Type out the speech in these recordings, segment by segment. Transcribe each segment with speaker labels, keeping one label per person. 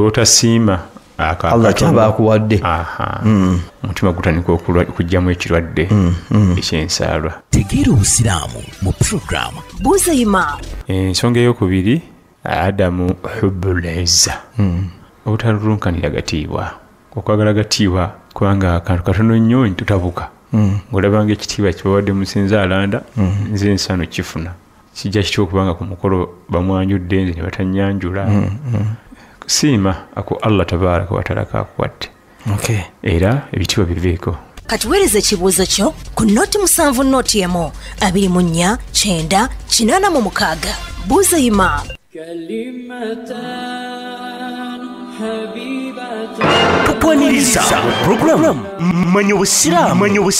Speaker 1: otasiima
Speaker 2: Allah kyaba akuwadde
Speaker 1: omutima gutandika okujjamu ekirwadde eky'ensaalwa.
Speaker 3: Tegeera obusiraamu mu program Buzima.
Speaker 1: Ensonga ey'okubiri Adamu hubbul izza, obutalulunkanira gatiibwa, okwagala gatiibwa kubanga akantu katono nnyo ntutabuka ng'olabanga ekitiibwa kibawadde musinza alanda nze nsano kifuna kijja kityo okubanga ku mukolo bamwanjudde nze ne batanyanjula. Siima ako Allah tabaraka wa taala kakuwadde. Era ebitiibwa biveeko.
Speaker 4: Katuweereza ekibuuzo kyo ku noti 7 noti emu 24 9 86. Buzima.
Speaker 3: Tupwaniriza program Manya Obusiraamu.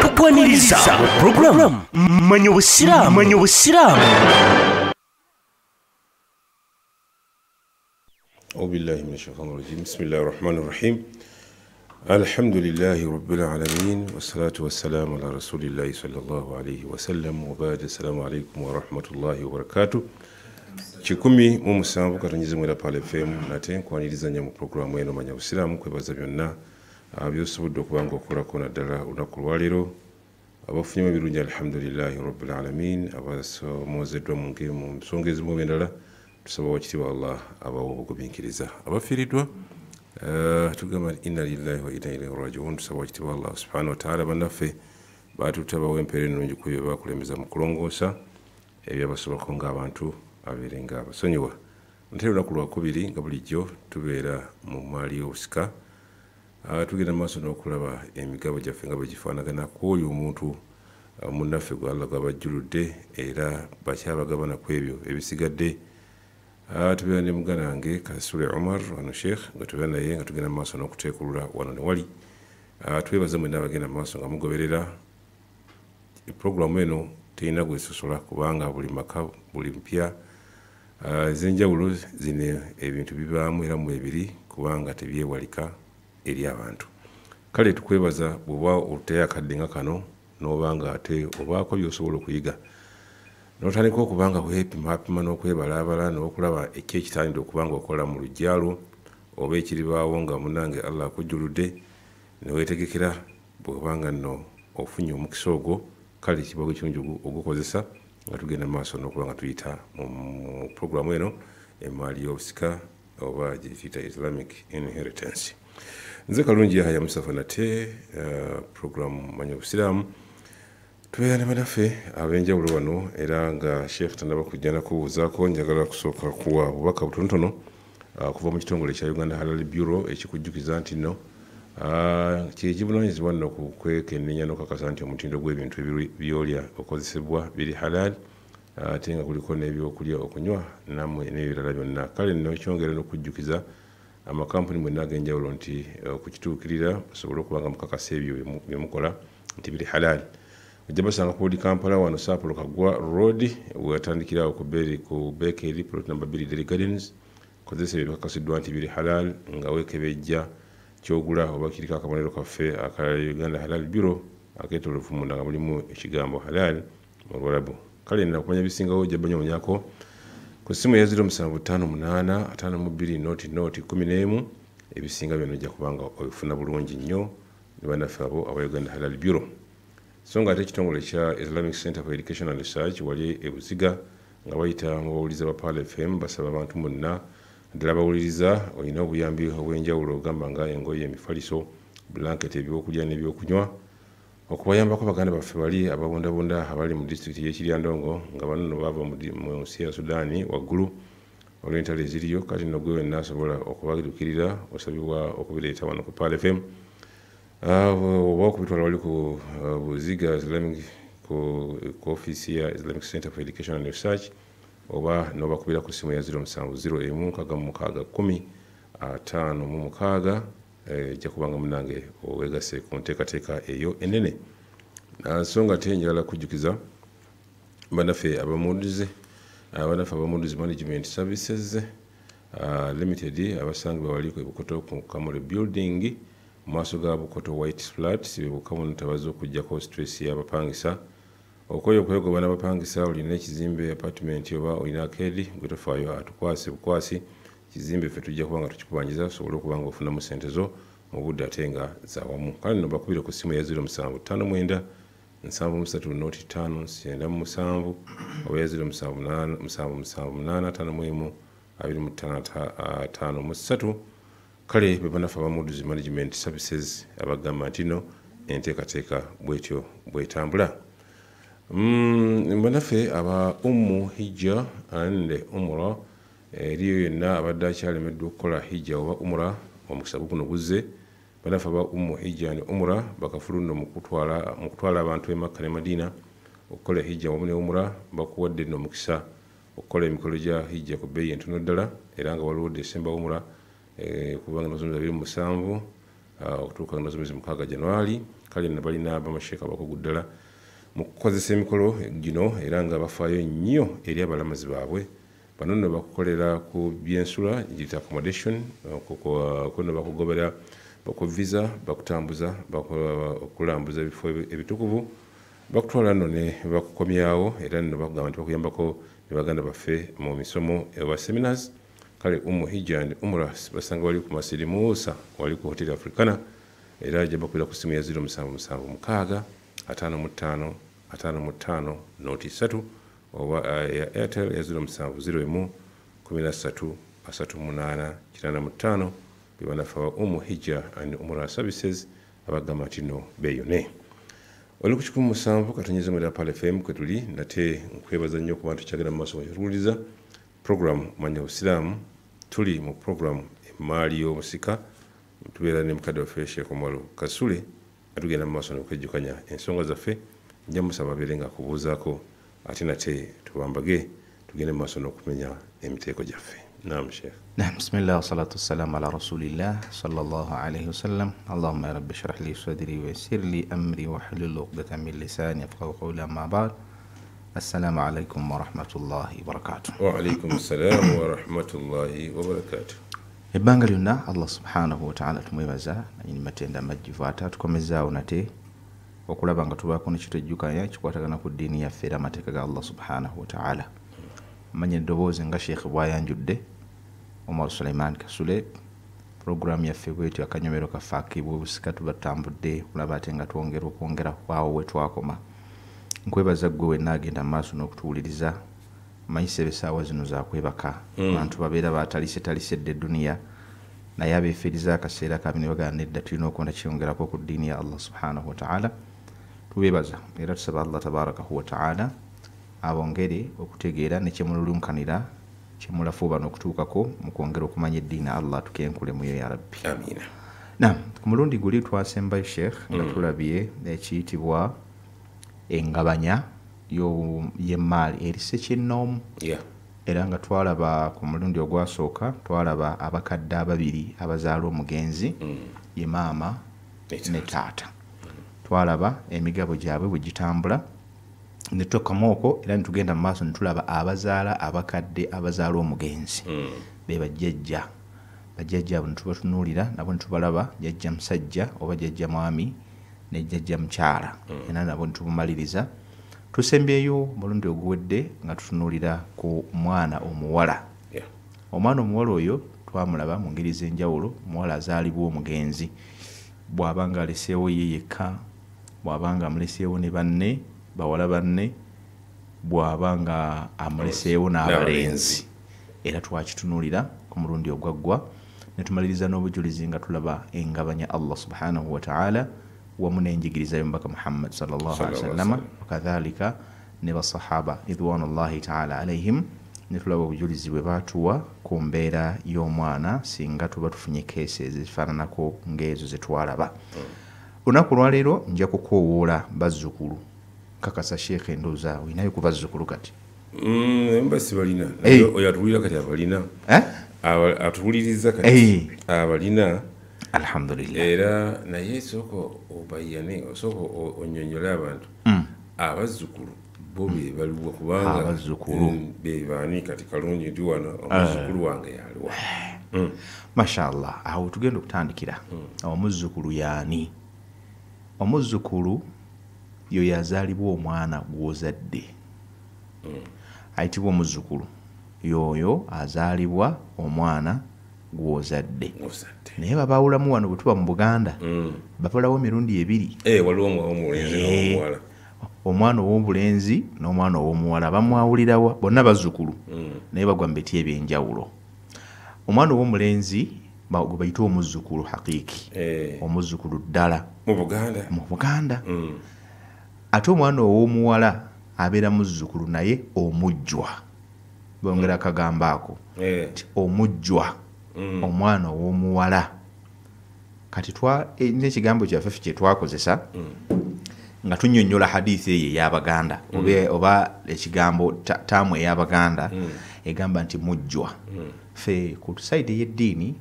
Speaker 3: Tupwaniriza program Manya Obusiraamu.
Speaker 5: Aubillahi minashaitanir rajim. Bismillahir rahmanir rahim. Alhamdulillahi rabbil alamin wassalatu wassalamu ala rasulillahi sallallahu alayhi wa sallam wa ba'd. Assalamu alaykum wa rahmatullahi wa barakatuh. 107 katonyize mwera pale FM nate nkwaniriza mu programu eno Manya Obusiraamu kwebaza byonna abyosobodde okubanga okolako naddala olunaku lwaleero abafunye ebirungi alhamdulillahi rabbil alamin abasomozeddwa mu nsonga ezimu endala tusaba wakitiibwa Allah abawo obugumiikiriza abafiiriddwa tugamba inna lillahi wa inna ilaihi raji'un. Tusaba wakitiibwa Allah subhanahu wa ta'ala bannaffe baatutabawo empeera ennungi ku bye bakulembeza mu kulongoosa ebyabasobako ng'abantu abeerenga abasonyiwa. Ntera olunaku lwakubiri nga bulijjo tubeera mu maali y'obusika tugenda maaso n'okulaba emigabo gyaffe nga bwe gifaanagana ku oyo omuntu munnaffe gwe Allah gw'abajjuludde era bakyabagabana ku ebyo ebisigadde. Tubeera ne muganda wange Kasule Omar wano Sheikh nga tubeera naye nga tugenda maaso n'okuteekulula wano ne wali. Twebaza mwenna abagenda maaso nga mugoberera programu eno terina gwesosola kubanga buli maka buli mpya ez'enjawulo zino ebintu bibaamu era mu ebiri kubanga tebyewalika eri abantu. Kale tukwebaza bw'oba oteyakadde nga kano n'obanga ate obaako by'osobola okuyiga n'otandika okubanga weepimapima n'okwebalaabala n'okulaba ekyekitandide okubanga okola mu lujjalo oba ekiribaawo nga munange Allah akujjuludde ne weetegekera bw'obanga nno ofunye omukisa ogwo kale kibago kirungi ogukozesa nga tugenda maaso n'okubanga tuyita mu programu eno emaali y'obusika oba gye tuyita Islamic Inheritance. Nze Kalungi Yahya Mustafa nate programu Manya Obusiraamu tubeera ne bannaffe ab'enjawulo wano era nga Sheikh tannaba kujja nakubuuzaako njagala kusooka kuwa bubaka butonotono kuva mu kitongole kya Uganda Halal Bureau ekikujjukiza nti nno kivunaanyizibwa nno ku kwekennenya n'okukakasa nti omutindo gw'ebintu by'olya okozesebwa biri halal ate nga kuliko n'ebyokulya okunywa nammwe n'ebirala byonna. Kale nno kyongera n'okujjukiza amakampuni mwenna ag'enjawulo nti okukituukirira basobole okuba nga mukakasa ebyo bye mukola nti biri halal. Ojja basanga ku Kampala wano Sapolo Kagwa Road wetandikirawo ku Bakery plot number 2 Dairy Gardens kozesa ebyo bikakasiddwa nti biri halal nga weekebejja kyogula oba kiriko akabonero kaffe aka Uganda Halal Bureau akeetoloofu munda nga mulimu ekigambo halal mu Luwarabu. Kale nakumanya bisingawo ojja banyonyako ku simu ya 075852 ebisinga byonna ojja kubanga obifuna bulungi nnyo ne bannaffe abo aba Uganda Halal Bureau. So nga ate ekitongole kya Islamic Center for Education and Research wali ebuziga nga bayita mu bawuliza ba Pal FM basaba abantu bonna ddala bawuliriza olina obuyambi obw'enjawulo ogamba nga engoye emifaliso blanket ebyokulya n'ebyokunywa okubayambako baganda baffe bali ababondabonda abali mu disitulikiti y'Ekiryandongo nga bano no bava mu nsi ya Sudaani waggulu olw'entalo eziriyo kati nno gwe wenna asobola okubadukirira osabibwa okubireeta wano ku Pal FM oba okubitwala wali ku buziga Islamic ku office ya Islamic Center for Education and Research oba n'obakubira ku simu ya 070156 ejja kubanga munange owegase ku nteekateeka eyo enene. Nsonga ate njagala kujjukiza bannaffe abamunduzi management services Limited abasangibwa waliko ebukoto ku Kamule building maaso ga bukoto white flat sibukamu ntabazo okujjako stress y'abapangisa okoyo kwegobana abapangisa olina ekizimbe apartment oba olina akedi gwetofaayo atukwase bukwasi kizimbe ffe tujja kubanga tukikubanjiza osobole okubanga ofunamu sente zo mu budde ate nga zawamu kale nno bakubire ku ssimu ya 0759 7 noti 5 97 oba ya 0778 25 kale bebanafa bamuduzi management services abagamba nti no enteekateeka bwetyo bwetambula. Banafe aba hijja and umra eriyo yonna abadde akyalemeddwa okukola hijja oba umra omukisa guno guzze banafe aba hijja and umra bakafulunno mu kutwala abantu e Makka ne Madina okukola hijja wamu ne umra bakuwadde nno omukisa okukola emikolo gya hijja ku bbeeyi entono ddala era nga waliwo December umra kubanga nazomeza 27 okutuuka nazomeza 6 January kale na balina bamasheeka bakugu ddala mu kukozesa emikolo gino era nga bafaayo nnyo eri abalamazi baabwe bano nno bakukolera ku byensula gita accommodation kuno bakugobera baku visa bakutambuza okulambuza ebifo ebitukuvu bakutwala nno ne bakukomyawo era nno bakugamba nti bakuyambako ne baganda baffe mu misomo ewa seminars kale hijja and umra basanga wali ku Masirimusa wali ku Hotel Africana era ajja bakubira ku simu ya 0776 55 noti 3 oba ya Airtel ya 0701 13 38 95 bibanafa hijja and umra services abagamba nti no beyone oli ku 17 katonyeza mu Pale FM kwe tuli nate nkwebaza nnyo ku bantu kyagala mu maaso tuwuliza program manya Uislamu tuli mu program emaali y'omusika tubeera ne mukadde waffe Sheikh Omar Kasule atugenda mu maaso n'okwejjukanya ensonga zaffe nja musaba abeere nga akubuuzaako ate nate tubambage tugende mu maaso n'okumenya emiteeko gyaffe. Naam Sheikh.
Speaker 2: Naam, bismillah wa salatu wassalamu ala rasulillah sallallahu alayhi wa sallam. Allahumma ya rabbi shrah li sadri wa yassir li amri wa hlul 'uqdatan min lisani yafqahu qawli, amma ba'd. Assalamu alaykum wa rahmatullahi wa barakatuh.
Speaker 5: Wa alaykum assalam wa rahmatullahi wa barakatuh.
Speaker 2: Ebbanga lyonna Allah subhanahu wa ta'ala tumwebaza nanyini matenda majjivu atatukomezaawo nate okulaba nga tubaako nekitujjukanya kikwatagana ku ddiini yaffe era amateeka ga Allah subhanahu wa ta'ala. Manya eddoboozi nga Sheikh bw'ayanjudde Omar Suleiman Kasule program yaffe bwetyo akanyomero kaffe ak'ebwobusika tubatambudde kulaba ate nga okwongera kwawo we twakoma. Nkwebaza ggwe wenna agenda mu maaso n'okutuwuliriza mayise ebisaawa zino zakwebaka abantu babeera batalisedde edduniya naye abeefiriza akaseera kabi ne bagamba nedda tulina okwonda kyeyongerako ku ddiini ya Allah subhanahu wa ta'ala. Tubeebaza era tusaba Allah tabarakahu wa ta'ala abongere okutegeera ne kyemululunkanira kyemulafuuba n'okutuukako mu kwongera okumanya eddiini Allah tukenkulemu ya rabbi.
Speaker 5: Amiina.
Speaker 2: Naam, ku mulundi guli twasembayo Sheikh nga tulabye ekiyitibwa engabanya y'emmaali erise kinnoomu era nga twalaba ku mulundi ogwasooka twalaba abakadde ababiri abazaala omugenzi ye maama ne taata. Twalaba emigabo gyabwe bwe gitambula ne tukomaoko era ne tugenda mu maaso ne tulaba abazaala abakadde abazaala omugenzi be bajjajja abo ne tubatunuulira nabo ne tubalaba jjajja musajja oba jjajja mwami ne jjajja mukyala era nabo ne tubumaliriza. Tusembyeyo mulundi oguwedde nga tutunuulira ku mwana omuwala. Omwana omuwala oyo twamulaba mu ngeri z'enjawulo. Muwala azaalibwa omugenzi bw'aba nga aleseewo ye yekka, bw'aba nga amuleseewo ne banne bawala banne, bw'aba nga amuleseewo n'abalenzi. Era twakitunuulira ku mulundi ogwaggwa ne tumaliriza n'obujulizi nga tulaba engabanya Allah subhanahu wa ta'ala wamu n'enjigiriza y'omubaka Muhammad sallallahu alaihi wasallam wakadhalika ne basahaba ridwanullahi ta'ala alaihim ne tulaba obujulizi bwe baatuwa ku mbeera y'omwana singa tuba tufunye keesi ezifaananako ng'ezo ze twalaba. Olunaku lwaleero nja kukoowoola bazzukulu kakasa Sheikh endowooza olinayo ku bazzukulu kati?
Speaker 5: Embasi balina oyo atuwulira kati abalina atuwuliriza kati abalina
Speaker 2: alhamdulillah.
Speaker 5: Era naye soko obayane soko onyonyola abantu abazzukulu bobi baliwo kubanga
Speaker 2: abazzukulu
Speaker 5: be bani kati kalungi ndi wano omuzzukulu wange yaliwa.
Speaker 2: mashallah awo tugenda okutandikira omuzzukulu yaani omuzzukulu yo yazaalibwa omwana gw'ozadde ayitibwa omuzzukulu yoyo azaalibwa omwana gw'ozadde naye babawulamu wano bwe tuba mu Buganda bapalawo emirundi ebiri
Speaker 5: waliwo omulenzi n'omuwala
Speaker 2: omwana ow'obulenzi n'omwana ow'omuwala bamwawulirawa bonna bazzukulu naye bagwa mu biti ebyenjawulo. omwana ow'omulenzi gwe bayita omuzzukulu haqiiki omuzzukulu ddala mu Buganda ate omwana ow'omuwala abeera muzzukulu naye omujjwa bongera akagamba ako omujjwa omwana ow'omuwala kati n'ekigambo kyaffe kye twakozesa nga tunnyonnyola hadithi eyo ey'Abaganda oba ekigambo taamu ey'Abaganda egamba nti mujjwa ffe ku sayidi ey'eddiini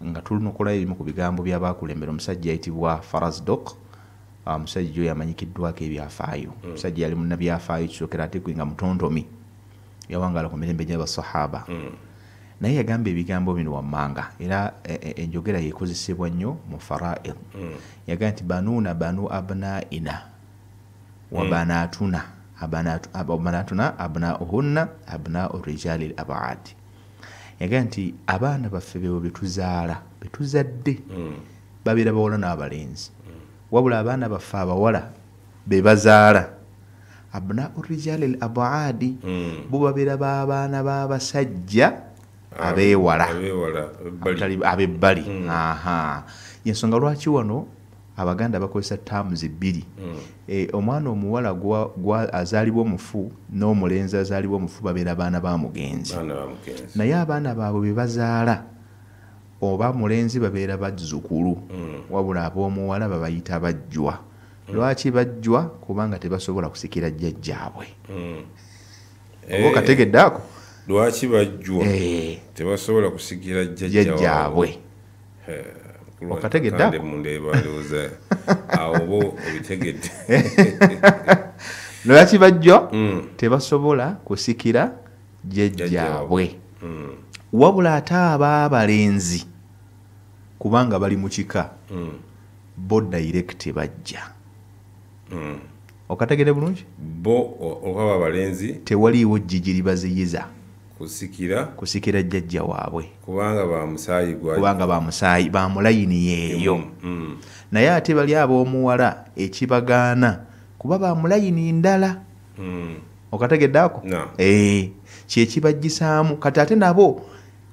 Speaker 2: nga tulina okulayo ebimu ku bigambo by'abaakulembera omusajja ayitibwa Farasdok omusajja oyo amanyikiddwako ebyafaayo omusajja yali munnabyafaayo kisookera ate nga mutontomi yawangala ku mirembe gy'abasahaba naye yagamba ebigambo bino wammanga era enjogera yekozesebwa nnyo mu faraid yagamba nti banuuna banu abnaina wa banatuna abanatuna abnauhunna abnau rijali l abaadi yagamba nti abaana baffe bewo betuzaala betuzadde babeera bawala n'abalenzi wabula abaana baffe abawala be bazaala abnau rijali l abaadi bo babeera b'abaana b'abasajja abeewala abebbali yensonga lwaki wano Abaganda bakozesa taamuzi bbiri omwana omuwala azaalibwa omufu n'omulenzi azaalibwa omufu babeera baana ba mugenzi naye abaana baabwe be bazaala oba mulenzi babeera bazzukulu wabula ab'omuwala babayita bajjwa. Lwaki bajjwa? Kubanga tebasobola kusikira jjajjaabwe oba okategedde ako
Speaker 5: lwaki bajjwa tebasobola kusikira jjajjaabwe
Speaker 2: okategedde ako
Speaker 5: mundebalooza awo bo obitegedde
Speaker 2: lwaki bajjwa tebasobola kusikira jjajjaabwe wabula ate ab'abalenzi kubanga bali mu kika bo direct bajja okategedde bulungi
Speaker 5: bo oba abalenzi
Speaker 2: tewaliiwo jjijiri baziyiza
Speaker 5: kusikira
Speaker 2: jjajja waabwe
Speaker 5: kubanga
Speaker 2: ba musaayi ba mulayini yeeyo naye ate bali ab'omuwala ekibagaana kuba ba mulayini ndala okategedde ako kyekibajjisaamu kati ate nabo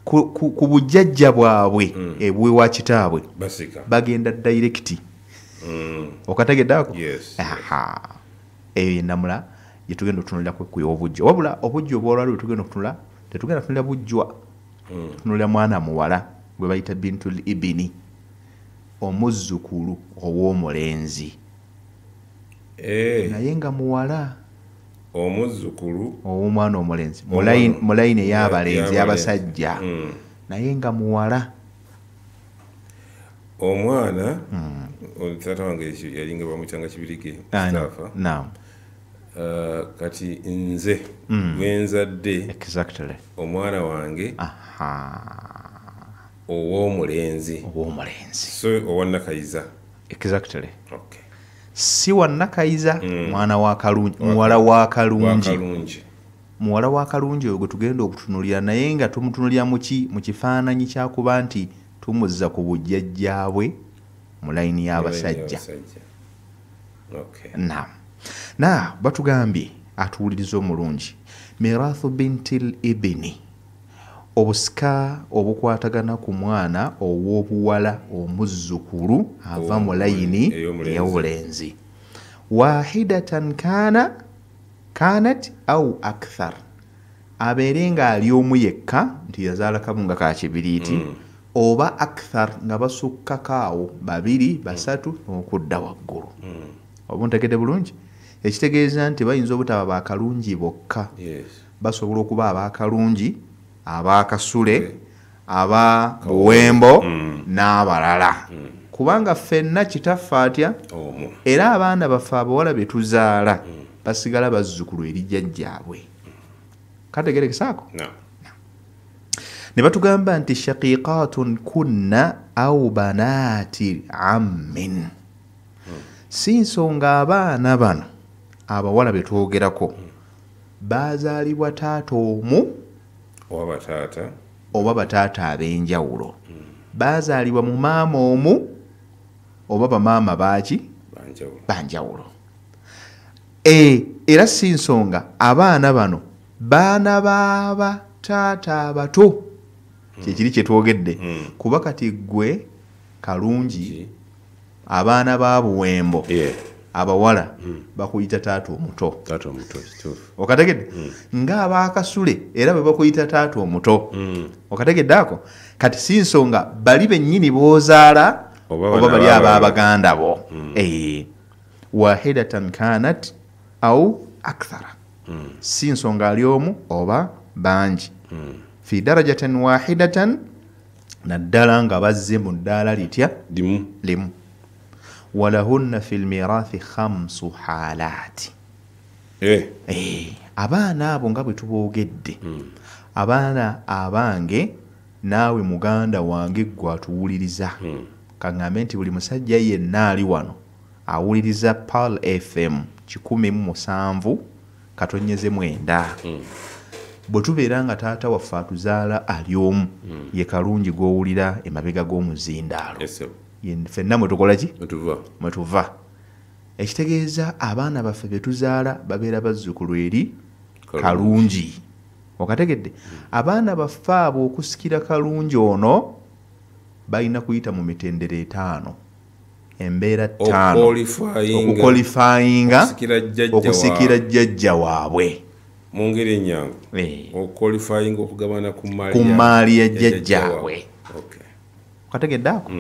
Speaker 2: ku bujjajja bwabwe ebwewa kitaabwe bagenda direct okategedde ako eyo yenamula yetugenda okutunulira kwekuyobujja wabula obujja obwolwali wetugenda okutunula tetugenda kutunulira bujjwa tutunulira mwana muwala gwe bayita bintul ibini omuzzukulu ow'omulenzi naye nga muwala
Speaker 5: omuzzukulu
Speaker 2: ow'omwana omulenzi mulayini ey'abalenzi abasajja naye nga muwala
Speaker 5: omwana taata wange yalinga bamukyanga kibirige Mustafa kati nze gwenzadde omwana wange ow'omulenzi so owannakayiza
Speaker 2: si wannakayiza mwana wa kalungi muwala wa kalungi muwala wa kalungi oyo gwe tugenda okutunulira naye nga tumutunulira mu kifaananyi kyakuba nti tumuzza ku bujjajjaabwe mu layini y'abasajja na batugambye atuwuliriza omulungi mirathu bintil ibini obusika obukwatagana ku mwana ow'obuwala omuzzukulu ava mu layini ey'obulenzi wahidatan kanat au akthar abeere nga ali omu yekka nti yazaala kamu nga ka kibiriiti oba akthar nga basukkakaawo babiri basatu okudda waggulu oba ntegedde bulungi ekitegeeza nti bayinza obutaba bakalungi bokka basobola okuba abakalungi abakasule aba buwembo n'abalala kubanga ffenna kitaffe atya era abaana baffe abawala betuzaala basigala bazzukulu eri jjajjaabwe kategerekesaako ne batugamba nti shaqiqatun kunna au banati ammin si nsonga abaana bano abawala betwogerako bazaalibwa taata omu oba bataata ab'enjawulo bazaalibwa mu maama omu oba bamaama baaki banjawulo era si nsonga abaana bano baana baaba taata abato kyekiri kyetwogedde kuba kati gwe kalungi abaana ba buwembo abawala bakuyita taata omuto okategedde ng'abaakasule era bwe bakuyita taata omuto okategedde ako kati si nsonga bali bennyini b'ozaala oba bali ab'abaganda bo wahidatan kanat au akthara si nsonga ali omu oba bangi fi darajatin wahidatan naddala nga bazze mu ddaala litya limu walahunna fi lmirathi 5 halaati abaana abo nga bwe tuboogedde abaana abange naawe muganda wange gwe atuwuliriza kaŋŋambe nti buli musajja yenna ali wano awuliriza Pearl FM 107.9 bwe tubeera nga taata waffe atuzaala ali omu ye kalungi gw'owulira emabega g'omuzindaalo ffenna mwetukola ki mwetuva ekitegeeza abaana baffe betuzaala babeera bazzukulu eri kalungi okategedde abaana baffe abo okusikira kalungi ono balina kuyita mu mitendera 5 embeera 5 okukwalifayinga okusikira jjajja waabwe
Speaker 5: mu ngeri ennyangu okukwalifayinga okugabana ku
Speaker 2: maali ya jjajjaabwe okategedde ako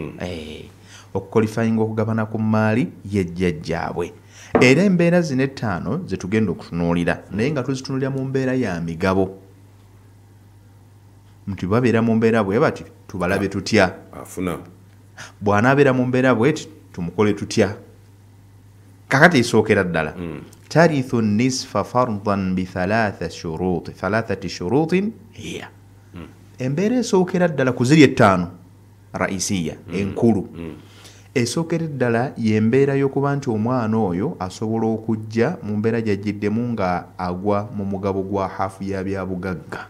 Speaker 2: okukwalifayinga okugabana ku maali y'ejjajjaabwe era embeera zino 5 zetugenda okutunuulira naye nga tuzitunuulira mu mbeera ya migabo nti babeera mu mbeera bwe bati tubalabe tutya bw'anaabeera mu mbeera bweti tumukole tutya kakati esookera ddala tarithu nisfa fardan bi 3 shuruutin hiya embeera esookera ddala ku ziri 5 raisiya enkulu esookera ddala y'embeera y'okuba nti omwana oyo asobola okujja mu mbeera gy'ajjiddemu nga agwa mu mugabo gwa haafu ya byabugagga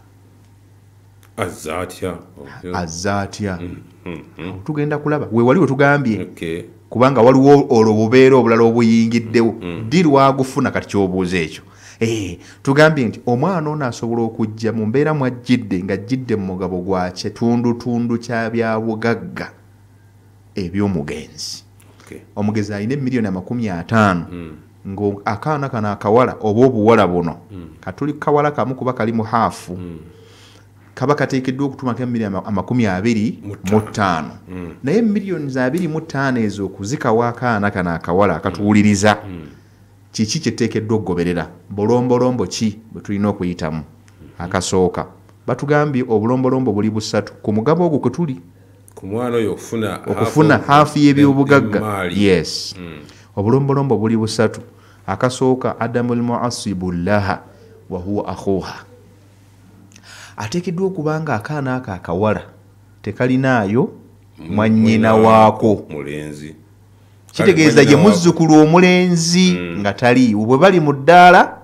Speaker 2: azza atya tugenda kulaba weewali we tugambye kubanga waliwo olwo bubeera obulala obuyingiddewo ddi lwagufuna kati kyobuuza ekyo tugambye nti omwana ono asobola okujja mu mbeera mwajjidde ng'ajjidde mu mugabo gwa kitundutundu kya byabugagga eby'omugenzi omugezi alina $50,000 ng'akaana kano akawala oba obuwala buno katuli kawala kamu kuba kali mu haafu kaba kateekeddwa okutumako $25,000 naye $25,000 ezo okuzikawa akaana kano akawala akatuwuliriza kiki kyeteekeddwa okugoberera bulombolombo ki bwe tulina okuyitamu akasooka batugambye obulombolombo buli 3 ku mugabo ogwo kwe tuli
Speaker 5: ku mwana oyo
Speaker 2: okufuna haafu y'ebyobugagga yes obulombolombo buli 3 akasooka adamul muasibu laha wa huwa akhuha ateekeddwa okuba nga akaana ako akawala tekalinaayo mwannyina waako
Speaker 5: mulenzi
Speaker 2: kitegeeza ye muzzukulu omulenzi nga taliiwo bwe bali mu ddaala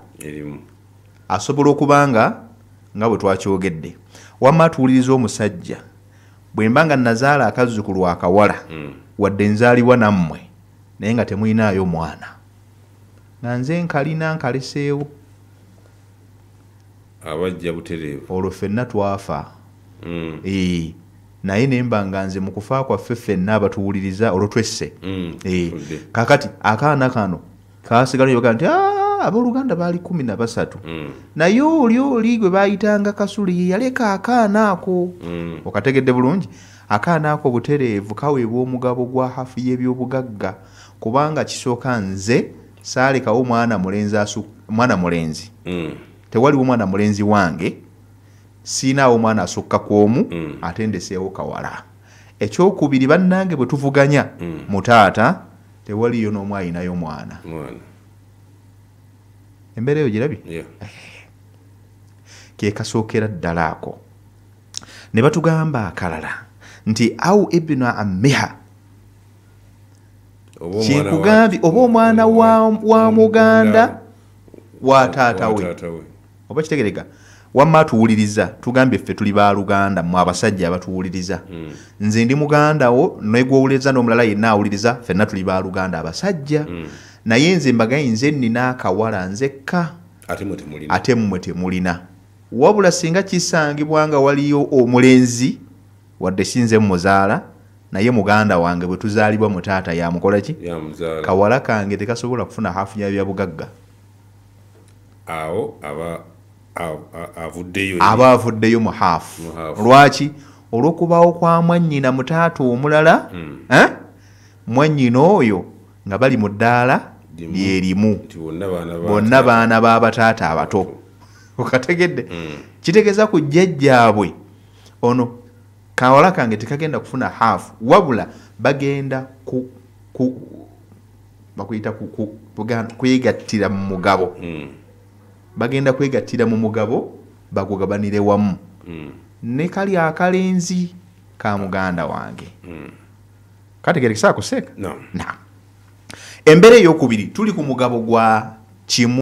Speaker 2: asobola okuba nga bwe twakyogedde wamma atuwuliriza omusajja bwe mba nga nazaala akazzukulu akawala wadde nzaalibwa nammwe naye nga temulinaayo mwana nga nze nkalina nkaleseewo
Speaker 5: abajja butereevu
Speaker 2: olwo ffenna twafa naye nemba nga nze mu kufa kwaffe ffenna abatuwuliriza olwo twesse kakati akaana kano kasigala yoga nti abooluganda baali 13 naye oli gwe baayitanga kasuli ye yaleka akaana ako okategedde bulungi akaana ako butereevu kaweebwa omugabo gwa hafu y'ebyobugagga kubanga kisooka nze saalekawo mwana mulenzi tewaliwo mwana mulenzi wange siinaawo mwana asukka kw'omu ate ndeseewo kawala ekyokubiri bannange bwe tuvuganya mu taata tewaliyo n'omu ayinayo mwana embeera eyo girabye
Speaker 5: Yeah.
Speaker 2: ke kasookera ddala ako ne batugamba akalala nti au ibnu ammiha kyekugambye oba omwana wa muganda wa taata we oba kitegereka wamma tuwuliriza tugambye ffe tuli baluganda mu abasajja abatuwuliriza nze ndi muganda wo negwowuliriza n'omulala yenna awuliriza ffenna tuli baluganda abasajja naye nze mbagayi nze nnina akawala nzekka ate mmwe temulina wabula singa kisangibwa nga waliyo omulenzi wadde sinze muzaala naye muganda wange bwe tuzaalibwa mu taata yamukola ki kawala kange tekasobola kufuna hafu ya byabugagga
Speaker 5: awo
Speaker 2: aba avuddeyo mu hafu lwaki olw'okubaawo kwa mwannyina mu taata omulala mwannyina oyo nga bali mu ddaala lyerimu bonna baana b'abataata abato okategedde kitegeeza ku jjajjaabwe ono kawala kange tekagenda kufuna hafu wabula bagenda bakuyita kwegattira mu mugabo bagenda kwegattira mu mugabo bagugabanire wamu ne kali akalenzi ka muganda wange kategerekesa akuseeka embeera ey'okubiri tuli ku mugabo gwa kimu